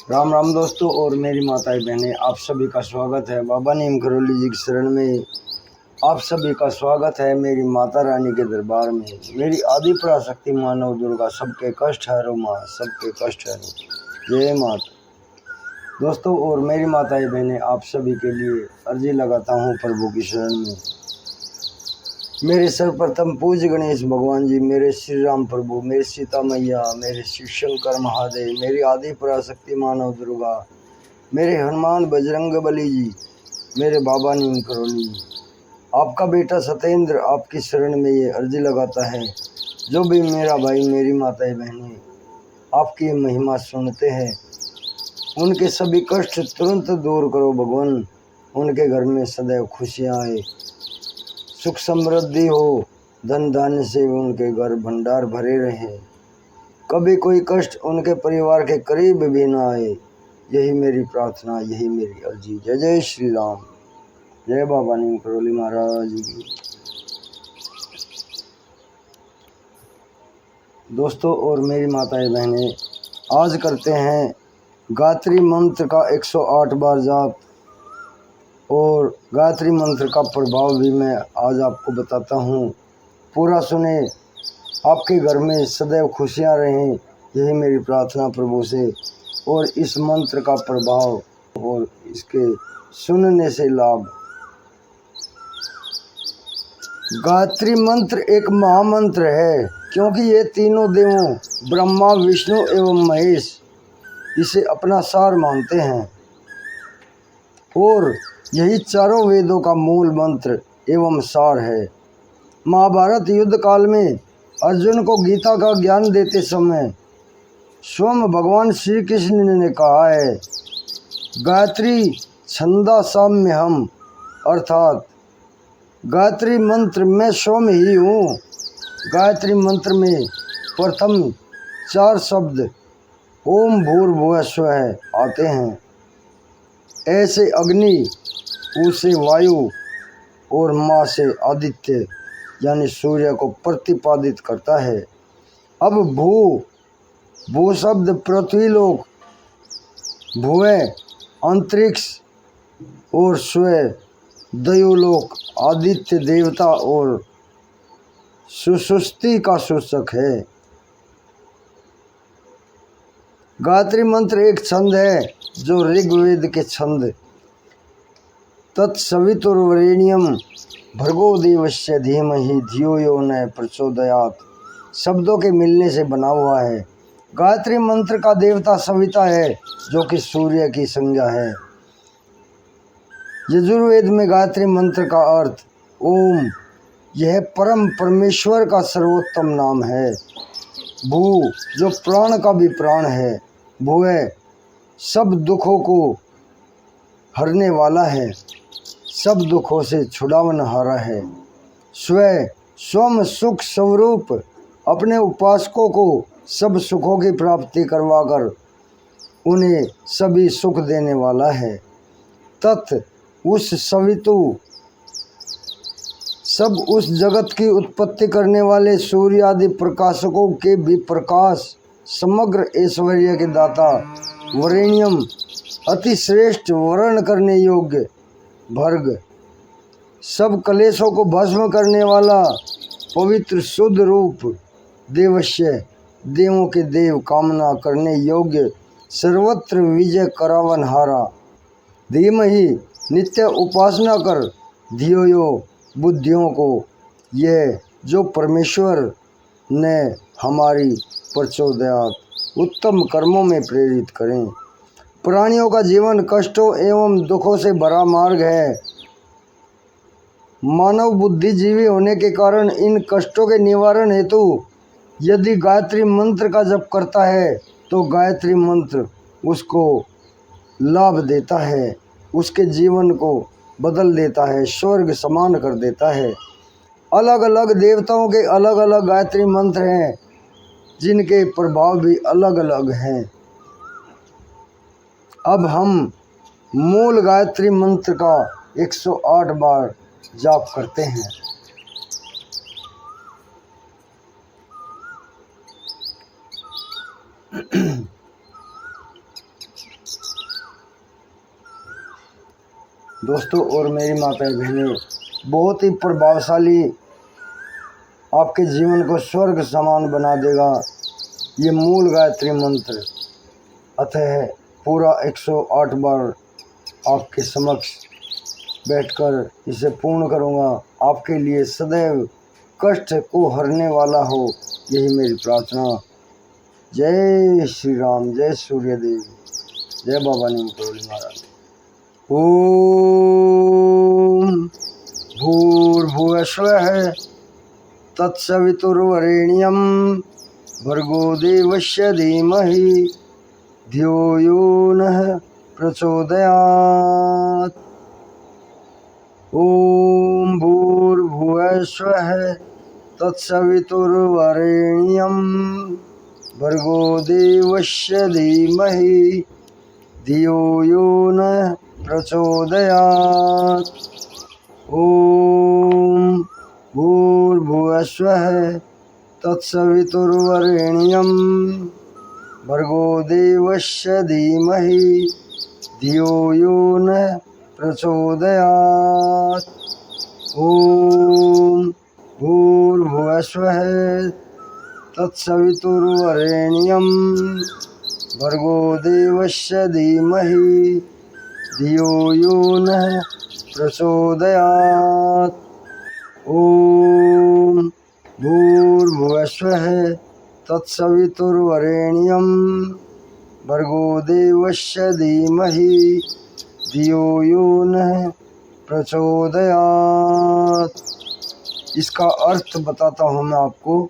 राम राम दोस्तों और मेरी माताएं बहनें, आप सभी का स्वागत है बाबा नीम करौली जी की शरण में। आप सभी का स्वागत है मेरी माता रानी के दरबार में। मेरी आदि पराशक्ति मानव दुर्गा सबके कष्ट हरो माँ, सबके कष्ट हरो। जय माता। दोस्तों और मेरी माताएं बहनें, आप सभी के लिए अर्जी लगाता हूँ प्रभु की शरण में। मेरे सर्वप्रथम पूज्य गणेश भगवान जी, मेरे श्री राम प्रभु, मेरे सीता मैया, मेरे शिव शंकर महादेव, मेरी आदि पराशक्ति मानव दुर्गा, मेरे हनुमान बजरंग बली जी, मेरे बाबा नीम करौली जी। आपका बेटा सत्येंद्र आपकी शरण में ये अर्जी लगाता है। जो भी मेरा भाई मेरी माताएं बहनें आपकी महिमा सुनते हैं, उनके सभी कष्ट तुरंत दूर करो भगवान। उनके घर में सदैव खुशियाँ आए, सुख समृद्धि हो, धन धान्य से उनके घर भंडार भरे रहें। कभी कोई कष्ट उनके परिवार के करीब भी ना आए। यही मेरी प्रार्थना, यही मेरी अर्जी। जय जय श्री राम। जय बाबा नीम करौली महाराज की। दोस्तों और मेरी माताएं बहनें, आज करते हैं गायत्री मंत्र का 108 बार जाप। और गायत्री मंत्र का प्रभाव भी मैं आज आपको बताता हूँ। पूरा सुने, आपके घर में सदैव खुशियाँ रहें, यही मेरी प्रार्थना प्रभु से। और इस मंत्र का प्रभाव और इसके सुनने से लाभ। गायत्री मंत्र एक महामंत्र है, क्योंकि ये तीनों देवों ब्रह्मा विष्णु एवं महेश इसे अपना सार मानते हैं। और यही चारों वेदों का मूल मंत्र एवं सार है। महाभारत युद्ध काल में अर्जुन को गीता का ज्ञान देते समय स्वयं भगवान श्री कृष्ण ने कहा है, गायत्री छंदा साम्य हम, अर्थात गायत्री मंत्र में स्वयं ही हूँ। गायत्री मंत्र में प्रथम 4 शब्द ओम भूर्भुवः स्वः आते हैं। ऐसे अग्नि, ऊ से वायु और माँ से आदित्य यानी सूर्य को प्रतिपादित करता है। अब भू शब्द पृथ्वी लोक, भुवः अंतरिक्ष और स्व दैवलोक आदित्य देवता और सुसुप्ति का सूचक है। गायत्री मंत्र एक छंद है जो ऋग्वेद के छंद तत्सवितुर्वरेण्यम भर्गो देवस्य धीमहि धियो यो न प्रचोदयात् शब्दों के मिलने से बना हुआ है। गायत्री मंत्र का देवता सविता है, जो कि सूर्य की संज्ञा है। यजुर्वेद में गायत्री मंत्र का अर्थ ओम, यह परम परमेश्वर का सर्वोत्तम नाम है। भू, जो प्राण का भी प्राण है। भुवः, सब दुखों को हरने वाला है, सब दुखों से छुड़ावनहारा है। स्वयं सुख स्वरूप अपने उपासकों को सब सुखों की प्राप्ति करवाकर उन्हें सभी सुख देने वाला है। तत्, उस सवितु, सब उस जगत की उत्पत्ति करने वाले सूर्य आदि प्रकाशकों के भी प्रकाश, समग्र ऐश्वर्य के दाता, वरेण्यम, अति श्रेष्ठ वर्ण करने योग्य, भर्ग, सब कलेशों को भस्म करने वाला, पवित्र शुद्ध रूप, देवस्य, देवों के देव, कामना करने योग्य, सर्वत्र विजय करावनहारा। धीमहि, नित्य उपासना कर, धियो यो, बुद्धियों को, यह जो परमेश्वर ने हमारी प्रचोदयात् उत्तम कर्मों में प्रेरित करें। प्राणियों का जीवन कष्टों एवं दुखों से भरा मार्ग है। मानव बुद्धिजीवी होने के कारण इन कष्टों के निवारण हेतु यदि गायत्री मंत्र का जप करता है तो गायत्री मंत्र उसको लाभ देता है, उसके जीवन को बदल देता है, स्वर्ग समान कर देता है। अलग अलग देवताओं के अलग अलग गायत्री मंत्र हैं, जिनके प्रभाव भी अलग अलग हैं। अब हम मूल गायत्री मंत्र का 108 बार जाप करते हैं। दोस्तों और मेरी माताएं बहनें, बहुत ही प्रभावशाली, आपके जीवन को स्वर्ग समान बना देगा ये मूल गायत्री मंत्र। अतः पूरा 108 बार आपके समक्ष बैठकर इसे पूर्ण करूँगा। आपके लिए सदैव कष्ट को हरने वाला हो, यही मेरी प्रार्थना। जय श्री राम, जय सूर्यदेव, जय बाबा नीम करोली महाराज। ओम भूर्भुवस्वः तत्सवितुर्वरेण्यं भर्गो देवस्य धीमहि धियो यो नः प्रचोदयात्। ओम भूर्भुवस्वः तत्सवितुर्वरेण्यं भर्गो देवस्य धीमहि धियो यो नः प्रचोदयात्। ओम भूर्भुवस्वः तत्सवितुर्वरेण्यं भर्गो देवस्य धीमहि धियो यो नः प्रचोदयात्। ओम भूर्भुवस्वः तत्सवितुर्वरेण्यं भर्गो देवस्य धीमहि धियो यो नः प्रचोदयात्। ओम भूर्भुवस्वः तत्सवितुर्वरेण्यं भर्गो देवस्य धीमहि धियो यो नः प्रचोदयात्। इसका अर्थ बताता हूँ मैं आपको।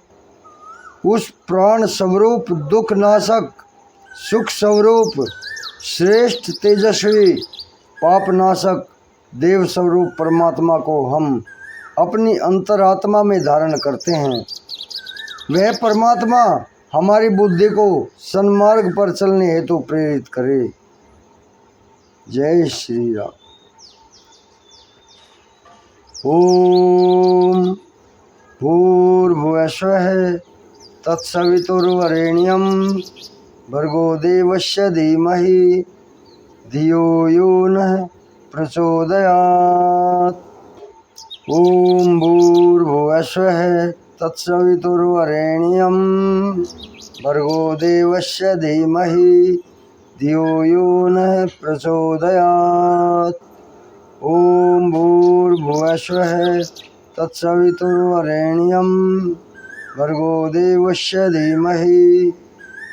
उस प्राण स्वरूप, दुख नाशक, सुख स्वरूप, श्रेष्ठ, तेजस्वी, पाप नाशक देव स्वरूप परमात्मा को हम अपनी अंतरात्मा में धारण करते हैं। वह परमात्मा हमारी बुद्धि को सन्मार्ग पर चलने हेतु प्रेरित करे। जय श्री राम। ओम भूर्भुवस्वः तत्सवितुर्वरेण्यं भर्गो देवस्य धीमहि धियो यो नः प्रचोदयात्। ओम भूर्भुवस्वः तत्सवितुर्वरेण्यं भर्गो देवस्य धीमहि धियो यो नः प्रचोदयात्। ओम भूर्भुवस्वः तत्सवितुर्वरेण्यं भर्गो देवस्य धीमहि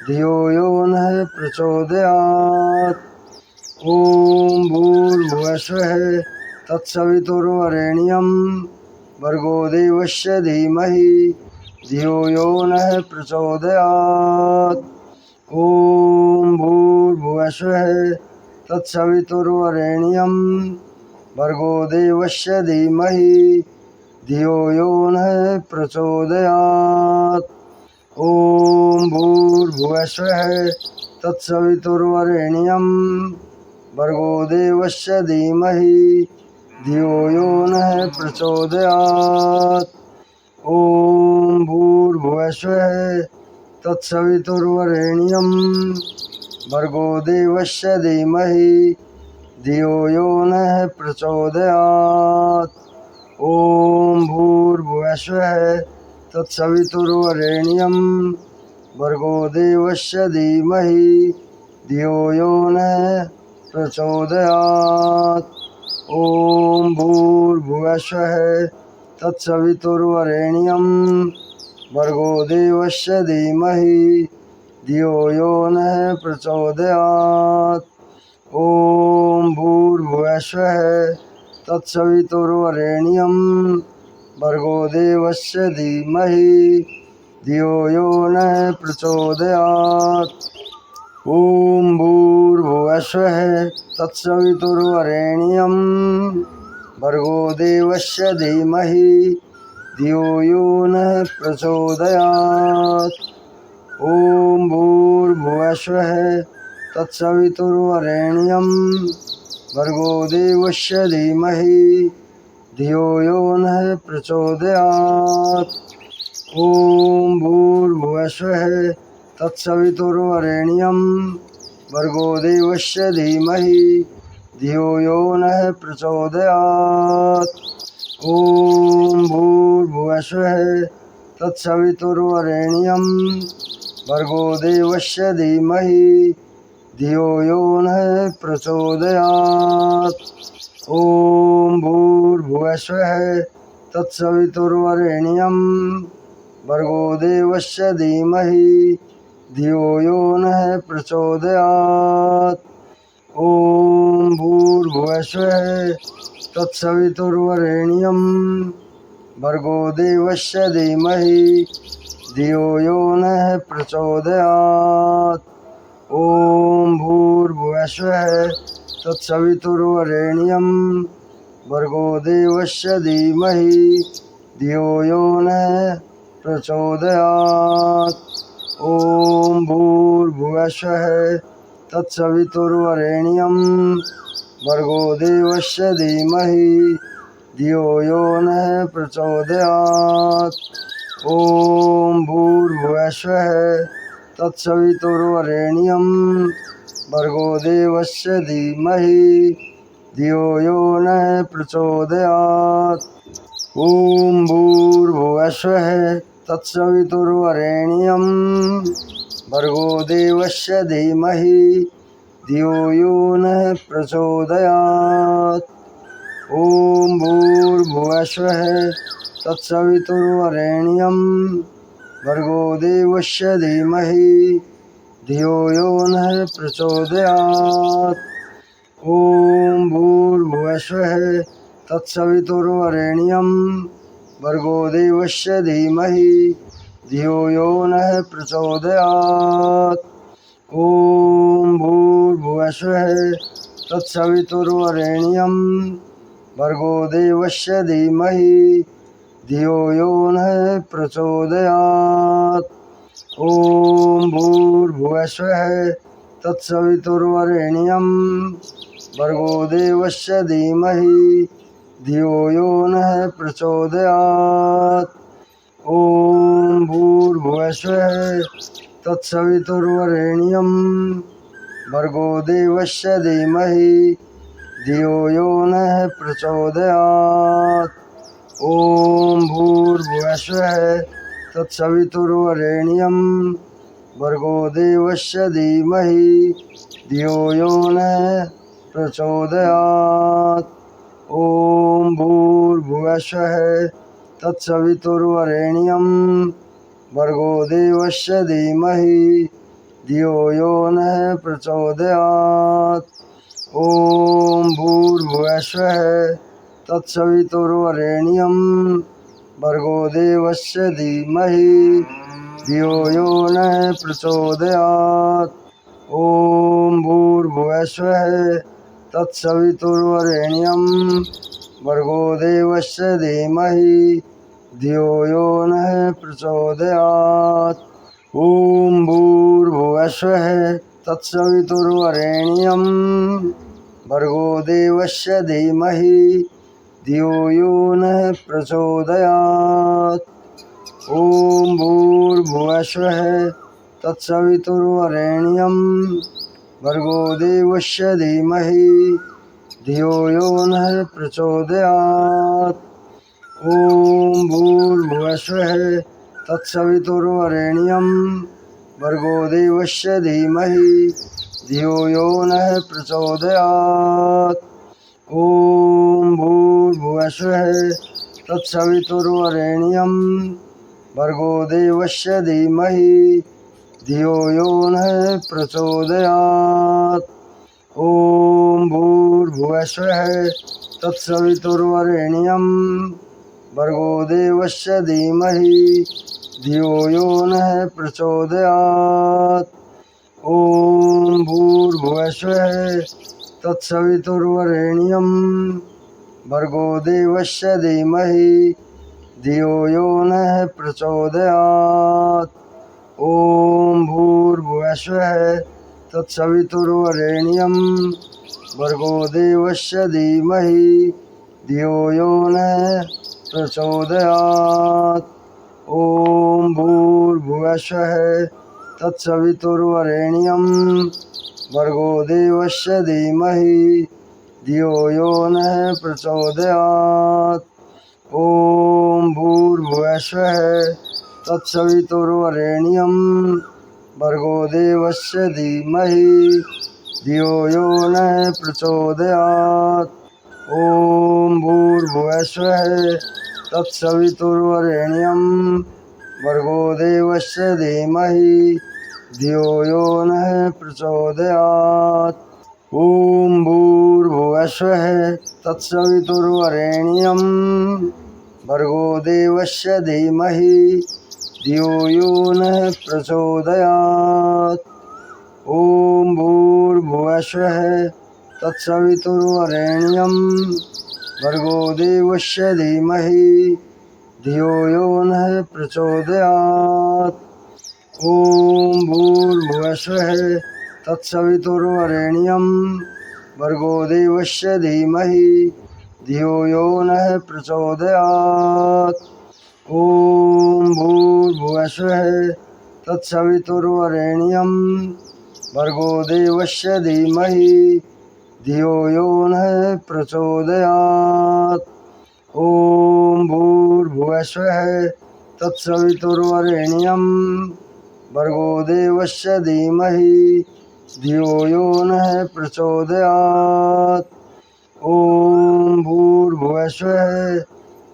धियो यो नः प्रचोदयात्। ओम भूर्भुवस्वः तत्सवितुर्वरेण्यं भर्गो देवस्य धीमहि धियो यो नः प्रचोदयात्। ओम भूर्भुवस्वः तत्सवितुर्वरेण्यं भर्गो देवस्य धीमहि धियो यो नः प्रचोदयात्। ओम भूर्भुवस्वः तत्सवितुर्वरेण्यं भर्गो देवस्य धीमहि धियो यो नः प्रचोदयात्। ओम भूर्भुवस्वः तत्सवितुर्वरेण्यं भर्गो देवस्य धीमहि धियो यो नः प्रचोदयात्। ओम भूर्भुवस्वः तत्सवितुर्वरेण्यं भर्गो देवस्य धीमहि धियो यो नः प्रचोदयात्। ओम भूर्भुवस्वः तत्सवितुर्वरेण्यं भर्गो देवस्य धीमहि धियो यो नः प्रचोदयात्। ओम भूर्भुवस्वः तत्सवितुर्वरेण्यं भर्गो देवस्य धीमहि धियो यो नः प्रचोदयात्। ओम भूर्भुवस्वः तत्सवितुर्वरेण्यं भर्गो देवस्य धीमहि धियो यो नः प्रचोदयात्। ओम भूर्भुवस्वः तत्सवितुर्वरेण्यं भर्गो देवस्य धीमहि धियो यो नः प्रचोदयात्। ओम भूर्भुवस्वः तत्सवितुर्वरेण्यं भर्गो देवस्य धीमहि धियो यो नः प्रचोदयात्। ॐ भूर्भुवस्वः तत्सवितुर्वरेण्यं भर्गो देवस्य धीमहि धियो यो नः प्रचोदयात्। ॐ भूर्भुवस्वः तत्सवितुर्वरेण्यं भर्गो देवस्य धीमहि धियो यो नः प्रचोदयात्। ॐ भूर्भुवस्वः तत्सवितुर्वरेण्यं भर्गो देवस्य धीमहि धियो यो नः प्रचोदयात्। ॐ भूर्भुवस्वः तत्सवितुर्वरेण्यं भर्गो देवस्य धीमहि धियो यो नः प्रचोदयात्। ॐ भूर्भुवस्वः तत्सवितुर्वरेण्यं भर्गो देवस्य धीमहि धियो यो नः प्रचोदयात्। ॐ भूर्भुवस्वः तत्सवितुर्वरेण्यं भर्गो देवस्य धीमहि धियो यो नः प्रचोदयात्। ॐ भूर्भुवस्वः तत्सवितुर्वरेण्यं भर्गो देवस्य धीमहि धियो यो नः प्रचोदयात्। ॐ भूर्भुवस्वः तत्सवितुर्वरेण्यं भर्गो देवस्य धीमहि धियो यो नः प्रचोदयात्। ॐ भूर्भुवस्वः तत्सवितुर्वरेण्यं भर्गो देवस्य धीमहि धियो यो नः प्रचोदयात्। ॐ भूर्भुवस्वः तत्सवितुर्वरेण्यं भर्गो देवस्य धीमहि धियो यो नः प्रचोदयात्। ॐ भूर्भुवस्वः तत्सवितुर्वरेण्यं भर्गो देवस्य धीमहि धियो यो नः प्रचोदयात्। ॐ भूर्भुवस्वः तत्सवितुर्वरेण्यं भर्गो देवस्य धीमहि धियो यो नः प्रचोदयात्। ॐ भूर्भुवस्वः तत्सवितुर्वरेण्यं भर्गो देवस्य धीमहि धियो यो नः प्रचोदयात्। ॐ भूर्भुवस्वः तत्सवितुर्वरेण्यं भर्गो देवस्य धीमहि धियो यो नः प्रचोदयात्। ॐ भूर्भुवस्वः तत्सवितुर्वरेण्यं भर्गो देवस्य धीमहि धियो यो नः प्रचोदयात्। ॐ भूर्भुवस्वः तत्सवितुर्वरेण्यं भर्गो देवस्य धीमहि धियो यो नः प्रचोदयात्। ॐ भूर्भुवस्वः तत्सवितुर्वरेण्यं भर्गो देवस्य धीमहि धियो यो नः प्रचोदयात्। ॐ भूर्भुवस्वः तत्सवितुर्वरेण्यं भर्गो देवस्य धीमहि धियो यो नः प्रचोदयात्। ॐ भूर्भुवस्वः तत्सवितुर्वरेण्यं भर्गो देवस्य धीमहि धियो यो नः प्रचोदयात्। ॐ भूर्भुवस्वः तत्सवितुर्वरेण्यं भर्गो देवस्य धीमहि धियो यो नः प्रचोदयात्। ॐ भूर्भुवस्वः तत्सवितुर्वरेण्यं भर्गो देवस्य धीमहि धियो यो नः प्रचोदयात्। ॐ भूर्भुवस्वः तत्सवितुर्वरेण्यं भर्गो देवस्य धीमहि धियो यो नः प्रचोदयात्। ॐ भूर्भुवस्वः तत्सवितुर्वरेण्यं भर्गो देवस्य धीमहि धियो यो नः प्रचोदयात्। ॐ भूर्भुवस्वः तत्सवितुर्वरेण्यं भर्गो देवस्य धीमहि धियो यो नः प्रचोदयात्। ॐ भूर्भुवस्सुः तत्सवितुर्वरेण्यं भर्गो देवस्य धीमहि धियो यो नः प्रचोदयात्। ॐ भूर्भुवस्सुः तत्सवितुर्वरेण्यं भर्गो देवस्य धीमहि धियो यो नः प्रचोदयात्। ॐ भूर्भुवस्सुः तत्सवितुर्वरेण्यं भर्गो देवस्य धीमहि धियो यो नः प्रचोदयात्। ॐ भूर्भुवस्सुः तत्सवितुर्वरेण्यं भर्गो देवस्य धीमहि धियो यो नः प्रचोदयात्। ॐ भूर्भुवस्सुः तत्सवितुर्वरेण्यं भर्गो देवस्य धीमहि धियो यो नः प्रचोदयात्। ॐ भूर्भुवस्सुः तत्सवितुर्वरेण्यं भर्गो देवस्य धीमहि धियो यो नः प्रचोदयात्। ॐ भूर्भुवस्सुः तत्सवितुर्वरेण्यं भर्गो देवस्य धीमहि धियो यो नः प्रचोदयात्। ॐ भूर्भुवस्सुः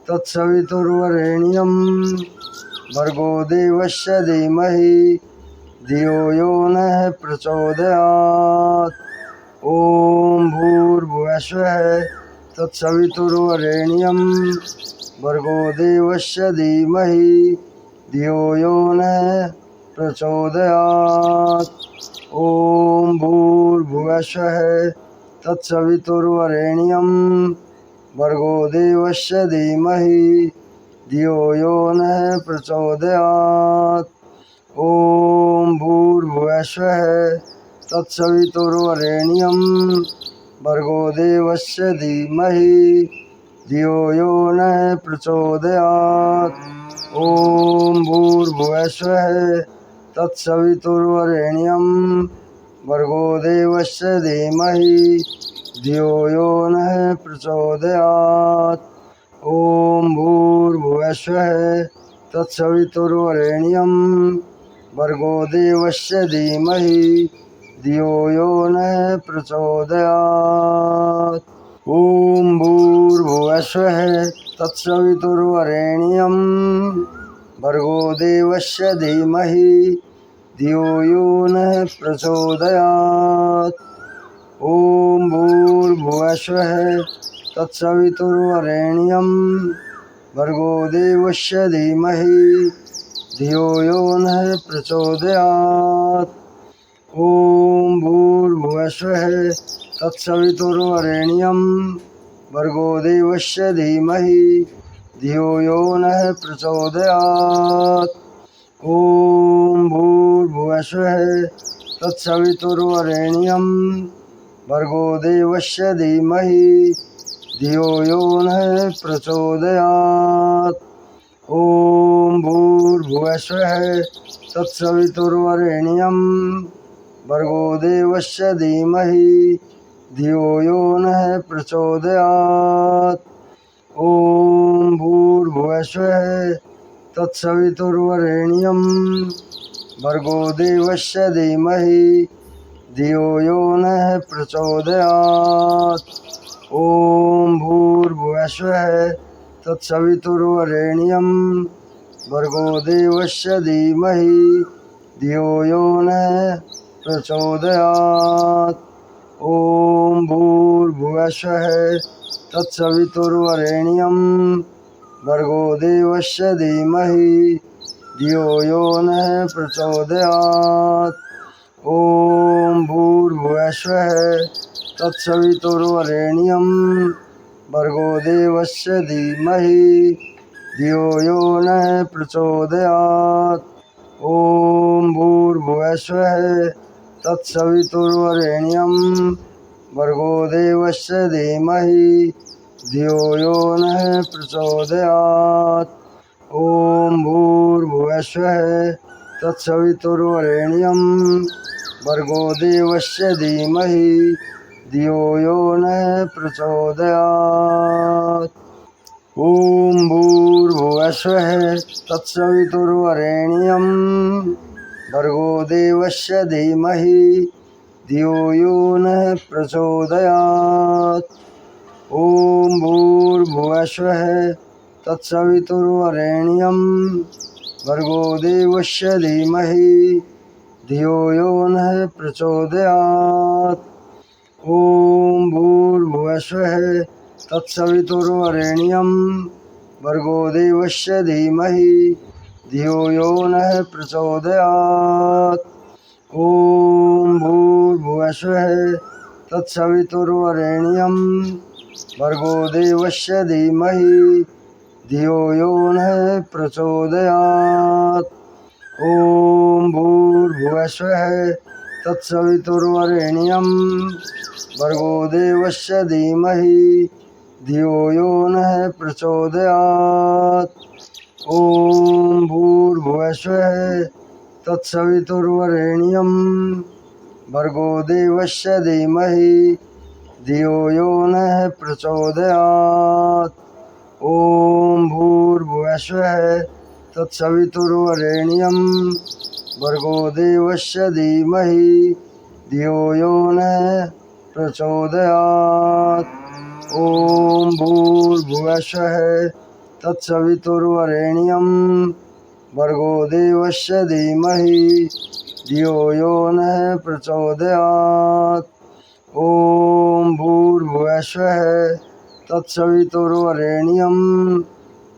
तत्सवितुर्वरेण्यं भर्गो देवस्य धीमहि धियो यो नः प्रचोदयात्। ॐ भूर्भुवस्सुः तत्सवितुर्वरेण्यं भर्गो देवस्य धीमहि धियो यो नः प्रचोदयात्। ॐ भूर्भुवस्सुः तत्सवितुर्वरेण्यं भर्गो देवस्य धीमहि धियो यो नः प्रचोदयात्। ॐ भूर्भुवस्सुः तत्सवितुर्वरेण्यं भर्गो देवस्य धीमहि धियो यो नः प्रचोदयात्। ॐ भूर्भुवस्सुः तत्सवितुर्वरेण्यं भर्गो देवस्य धीमहि धियो यो नः प्रचोदयात्। ॐ भूर्भुवस्सुः तत्सवितुर्वरेण्यं भर्गो देवस्य धीमहि धियो यो नः प्रचोदयात्। ॐ भूर्भुवस्सुः तत्सवितुर्वरेण्यं भर्गो देवस्य धीमहि धियो यो नः प्रचोदयात्। ॐ भूर्भुवस्सुः तत्सवितुर्वरेण्यं भर्गो देवस्य धीमहि धियो यो नः प्रचोदयात्। ॐ भूर्भुवस्सुः तत्सवितुर्वरेण्यं भर्गो देवस्य धीमहि धियो यो नः प्रचोदयात्। ॐ भूर्भुवस्सुः तत्सवितुर्वरेण्यं भर्गो देवस्य धीमहि धियो यो नः प्रचोदयात्। ॐ भूर्भुवस्सुः तत्सवितुर्वरेण्यं भर्गो देवस्य धीमहि धियो यो नः प्रचोदयात्। ॐ भूर्भुवस्सुः तत्सवितुर्वरेण्यं भर्गो देवस्य धीमहि धियो यो नः प्रचोदयात्। ॐ भूर्भुवस्सुः तत्सवितुर्वरेण्यं भर्गो देवस्य धीमहि धियो यो नः प्रचोदयात्। ॐ भूर्भुवस्सुः तत्सवितुर्वरेण्यं भर्गो देवस्य धीमहि धियो यो नः प्रचोदयात्। ॐ भूर्भुवस्सुः तत्सवितुर्वरेण्यं भर्गो देवस्य धीमहि धियो यो नः प्रचोदयात्। ॐ भूर्भुवस्सुः तत्सवितुर्वरेण्यं भर्गो देवस्य धीमहि धियो यो नः प्रचोदयात्। ॐ भूर्भुवस्सुः तत्सवितुर्वरेण्यं भर्गो देवस्य धीमहि धियो यो नः प्रचोदयात्। ॐ भूर्भुवस्वः तत्सवितुर्वरेण्यं भर्गो देवस्य धीमहि धियो यो नः प्रचोदयात्। ॐ भूर्भुवस्वः तत्सवितुर्वरेण्यं भर्गो देवस्य धीमहि धियो यो नः प्रचोदयात्। ॐ भूर्भुवस्वः तत्सवितुर्वरेण्यं भर्गो देवस्य धीमहि धियो यो नः प्रचोदयात्। ॐ भूर्भुवस्वः तत्सवितुर्वरेण्यं भर्गो देवस्य धीमहि धियो यो नः प्रचोदयात्। ॐ भूर्भुवस्वः तत्सवितुर्वरेण्यं भर्गो देवस्य धीमहि धियो यो नः प्रचोदयात्। ॐ भूर्भुवस्वः तत्सवितुर्वरेण्यं भर्गो देवस्य धीमहि धियो यो नः प्रचोदयात्। ॐ भूर्भुवस्वः तत्सवितुर्वरेण्यं भर्गो देवस्य धीमहि धियो यो नः प्रचोदयात्। ॐ भूर्भुवस्वः तत्सवितुर्वरेण्यं भर्गो देवस्य धीमहि धियो यो नः प्रचोदयात्। ॐ भूर्भुवस्वः तत्सवितुर्वरेण्यं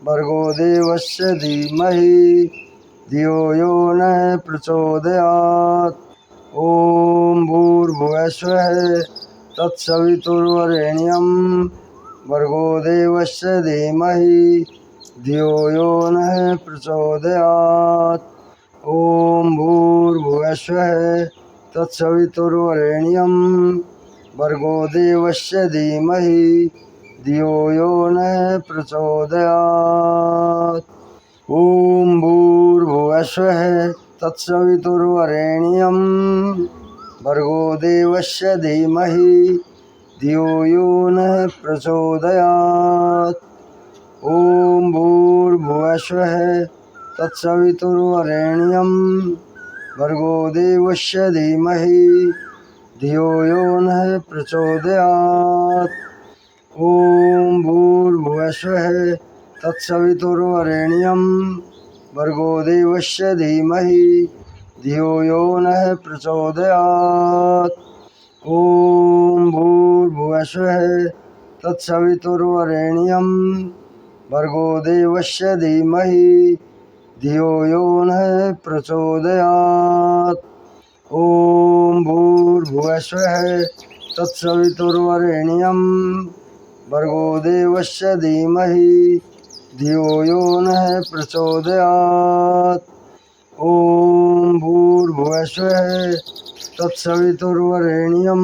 भर्गो देवस्य धीमहि धियो यो नः प्रचोदयात्। ॐ भूर्भुवस्वः तत्सवितुर्वरेण्यं भर्गो देवस्य धीमहि धियो यो नः प्रचोदयात्। ॐ भूर्भुवस्वः तत्सवितुर्वरेण्यं भर्गो देवस्य धीमहि धियो यो नः प्रचोदयात्। ॐ भूर्भुवस्वः तत्सवितुर्वरेण्यं भर्गो देवस्य धीमहि धियो यो नः प्रचोदयात्। ॐ भूर्भुवस्वः तत्सवितुर्वरेण्यं भर्गो देवस्य धीमहि धियो यो नः प्रचोदयात्। ॐ भूर्भुवस्वः तत्सवितुर्वरेण्यं भर्गो देवस्य धीमहि धियो यो नः प्रचोदयात्। ॐ भूर्भुवस्वः तत्सवितुर्वरेण्यं भर्गो देवस्य धीमहि धियो यो नः प्रचोदयात्। ॐ भूर्भुवस्वः तत्सवितुर्वरेण्यं भर्गो देवस्य धीमहि धियो यो नः प्रचोदयात्। ॐ भूर्भुवस्वः तत्सवितुर्वरेण्यं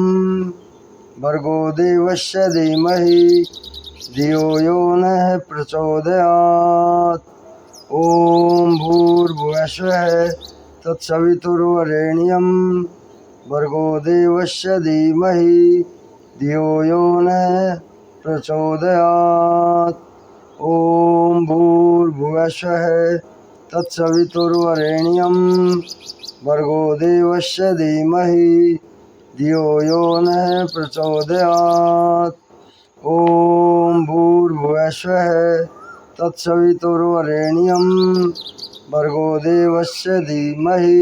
भर्गो देवस्य धीमहि धियो यो नः प्रचोदयात्। ॐ भूर्भुवस्वः तत्सवितुर्वरेण्यं भर्गो देवस्य धीमहि धियो यो नः प्रचोदयात्। ॐ भूर्भुवस्वः तत्सवितुर्वरेण्यं भर्गो देवस्य धीमहि धियो यो नः प्रचोदयात्। ॐ भूर्भुवस्वः तत्सवितुर्वरेण्यं भर्गो देवस्य धीमहि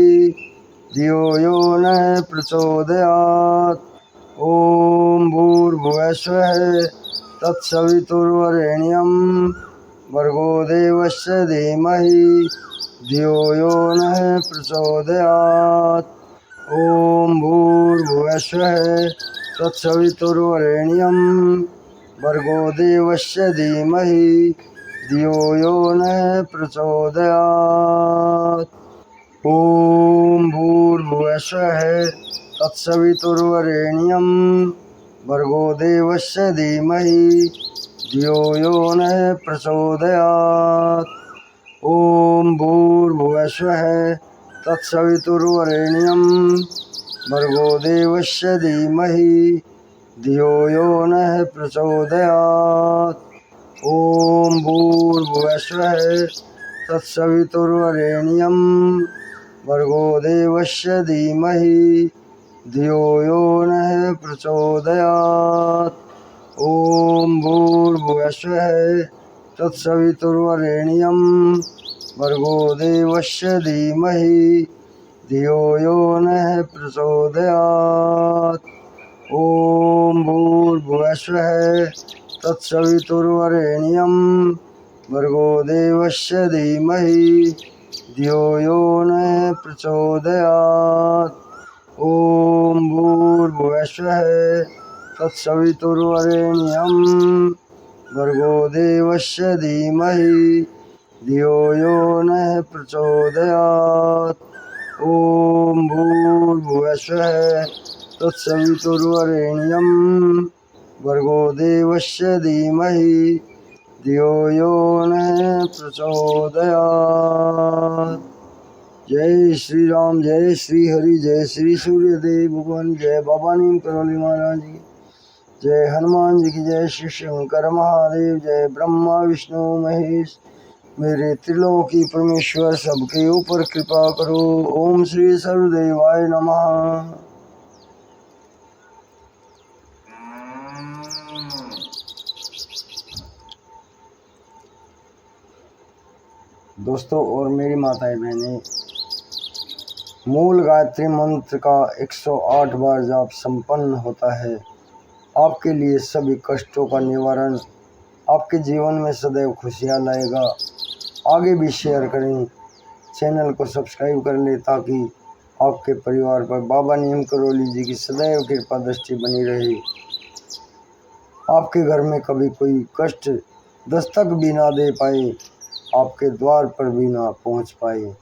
धियो यो नः प्रचोदयात्। ॐ भूर्भुवस्वः तत्सवितुर्वरेण्यं भर्गो देवस्य धीमहि धियो यो नः प्रचोदयात्। ॐ भूर्भुवस्वः तत्सवितुर्वरेण्यं भर्गो देवस्य धीमहि धियो यो नः प्रचोदयात्। ॐ भूर्भुवस्वः तत्सवितुर्वरेण्यं भर्गो देवस्य धीमहि धियो यो नः प्रचोदयात्। ॐ भूर्भुवस्वः तत्सवितुर्वरेण्यं भर्गो देवस्य धीमहि धियो यो नः प्रचोदयात्। ओम भूर्भुवस्वः तत्सवितुर्वरेण्यं भर्गो देवस्य धीमहि धियो यो नः प्रचोदयात्। ओम भूर्भुवस्वः तत्सवितुर्वरेण्यं भर्गो देवस्य धीमहि धियो यो नः प्रचोदयात्। ओम भूर्भुवस्वः तत्सवितुर्वरेण्यं भर्गो देवस्य धीमहि धियो यो नः प्रचोदयात्। ओम भूर्भुवस्वः तत्सवितुर्वरेण्यं भर्गो देवस्य धीमहि धियो यो नः प्रचोदयात्। ओम भूर्भुवस्वः तत्सवितुर्वरेण्यं भर्गो देवस्य धीमहि धियो यो नः प्रचोदयात्। जय श्री राम, जय श्री हरि, जय श्री सूर्यदेव भगवान, जय बाबा नीम करौली महाराज की, जय हनुमान जी की, जय श्री शंकर महादेव, जय ब्रह्मा विष्णु महेश, मेरे त्रिलोकी परमेश्वर सबके ऊपर कृपा करो। ओम श्री सर्वदेवाय नमः। दोस्तों और मेरी माताएं बहनें, मूल गायत्री मंत्र का 108 बार जाप संपन्न होता है। आपके लिए सभी कष्टों का निवारण, आपके जीवन में सदैव खुशियाँ लाएगा। आगे भी शेयर करें, चैनल को सब्सक्राइब कर लें ताकि आपके परिवार पर बाबा नीम करौली जी की सदैव कृपा दृष्टि बनी रहे। आपके घर में कभी कोई कष्ट दस्तक भी ना दे पाए, आपके द्वार पर भी ना पहुंच पाए,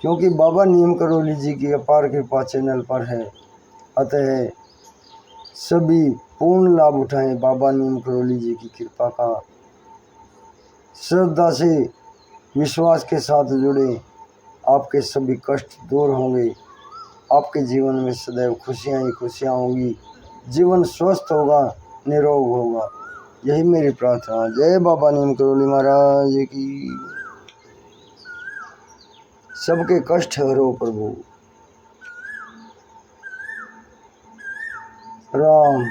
क्योंकि बाबा नीम करौली जी की अपार कृपा चैनल पर है। अतः सभी पूर्ण लाभ उठाएं बाबा नीम करौली जी की कृपा का। श्रद्धा से विश्वास के साथ जुड़े, आपके सभी कष्ट दूर होंगे। आपके जीवन में सदैव खुशियाँ ही खुशियाँ होंगी, जीवन स्वस्थ होगा, निरोग होगा। यही मेरी प्रार्थना। जय बाबा नीम करौली महाराज की। सबके कष्ट हरो प्रभु। राम।